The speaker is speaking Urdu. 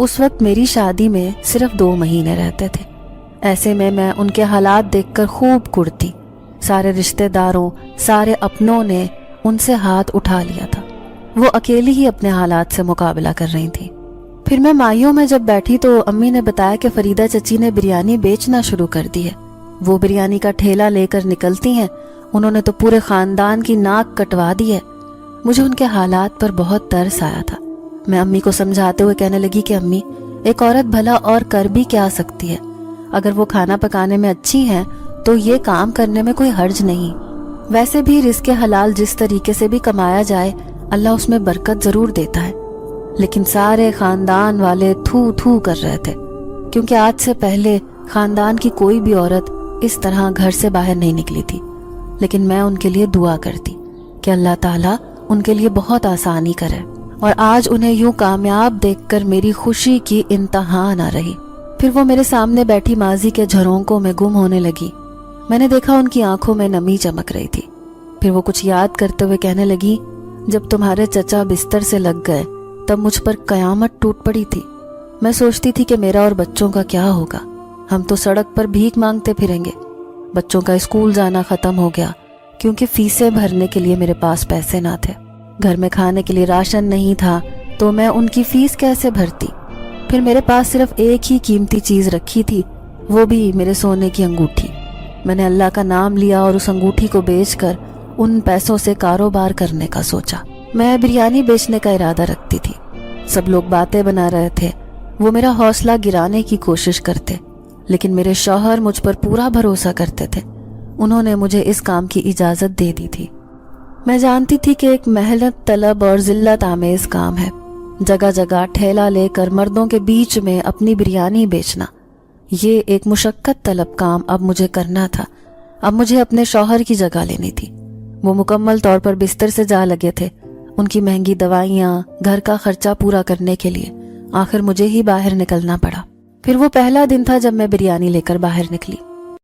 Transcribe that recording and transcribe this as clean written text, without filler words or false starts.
اس وقت میری شادی میں صرف 2 مہینے رہتے تھے۔ ایسے میں ان کے حالات دیکھ کر خوب کڑتی۔ سارے رشتہ داروں، سارے اپنوں نے ان سے ہاتھ اٹھا لیا تھا۔ وہ اکیلی ہی اپنے حالات سے مقابلہ کر رہی تھی۔ پھر میں مائیوں میں جب بیٹھی تو امی نے بتایا کہ فریدہ چچی نے بریانی بیچنا شروع کر دی ہے۔ وہ بریانی کا ٹھیلا لے کر نکلتی ہیں، انہوں نے تو پورے خاندان کی ناک کٹوا دی ہے۔ مجھے ان کے حالات پر بہت ترس آیا تھا۔ میں امی کو سمجھاتے ہوئے کہنے لگی کہ امی، ایک عورت بھلا اور کر بھی کیا سکتی ہے؟ اگر وہ کھانا پکانے میں اچھی ہیں تو یہ کام کرنے میں کوئی حرج نہیں۔ ویسے بھی رزق حلال جس طریقے سے بھی کمایا جائے اللہ اس میں برکت ضرور دیتا ہے۔ لیکن سارے خاندان والے تھو تھو کر رہے تھے، کیونکہ آج سے پہلے خاندان کی کوئی بھی عورت اس طرح گھر سے باہر نہیں نکلی تھی۔ لیکن میں ان کے لیے دعا کرتی کہ اللہ تعالیٰ ان کے لیے بہت آسانی کرے، اور آج انہیں یوں کامیاب دیکھ کر میری خوشی کی انتہا نہ رہی۔ پھر وہ میرے سامنے بیٹھی ماضی کے جھرونکوں میں گم ہونے لگی۔ میں نے دیکھا ان کی آنکھوں میں نمی چمک رہی تھی۔ پھر وہ کچھ یاد کرتے ہوئے کہنے لگی، جب تمہارے چچا بستر سے لگ گئے تب مجھ پر قیامت ٹوٹ پڑی تھی۔ میں سوچتی تھی کہ میرا اور بچوں کا کیا ہوگا، ہم تو سڑک پر بھیک مانگتے پھریں گے۔ بچوں کا اسکول جانا ختم ہو گیا کیونکہ فیسیں بھرنے کے لیے میرے پاس پیسے نہ تھے۔ گھر میں کھانے کے لیے راشن نہیں تھا تو میں ان کی فیس کیسے بھرتی؟ پھر میرے پاس صرف ایک ہی قیمتی چیز رکھی تھی، وہ بھی میرے سونے کی انگوٹھی۔ میں نے اللہ کا نام لیا اور اس انگوٹھی کو بیچ کر ان پیسوں سے کاروبار کرنے کا سوچا۔ میں بریانی بیچنے کا ارادہ رکھتی تھی۔ سب لوگ باتیں بنا رہے تھے، وہ میرا حوصلہ گرانے کی کوشش کرتے، لیکن میرے شوہر مجھ پر پورا بھروسہ کرتے تھے۔ انہوں نے مجھے اس کام کی اجازت دے دی تھی۔ میں جانتی تھی کہ ایک محنت طلب اور ذلت آمیز کام ہے، جگہ جگہ ٹھیلا لے کر مردوں کے بیچ میں اپنی بریانی بیچنا۔ یہ ایک مشقت طلب کام اب مجھے کرنا تھا۔ اب مجھے اپنے شوہر کی جگہ لینی تھی۔ وہ مکمل طور پر بستر سے جا لگے تھے، ان کی مہنگی دوائیاں، گھر کا خرچہ پورا کرنے کے لیے آخر مجھے ہی باہر نکلنا پڑا۔ پھر وہ پہلا دن تھا جب میں بریانی لے کر باہر نکلی۔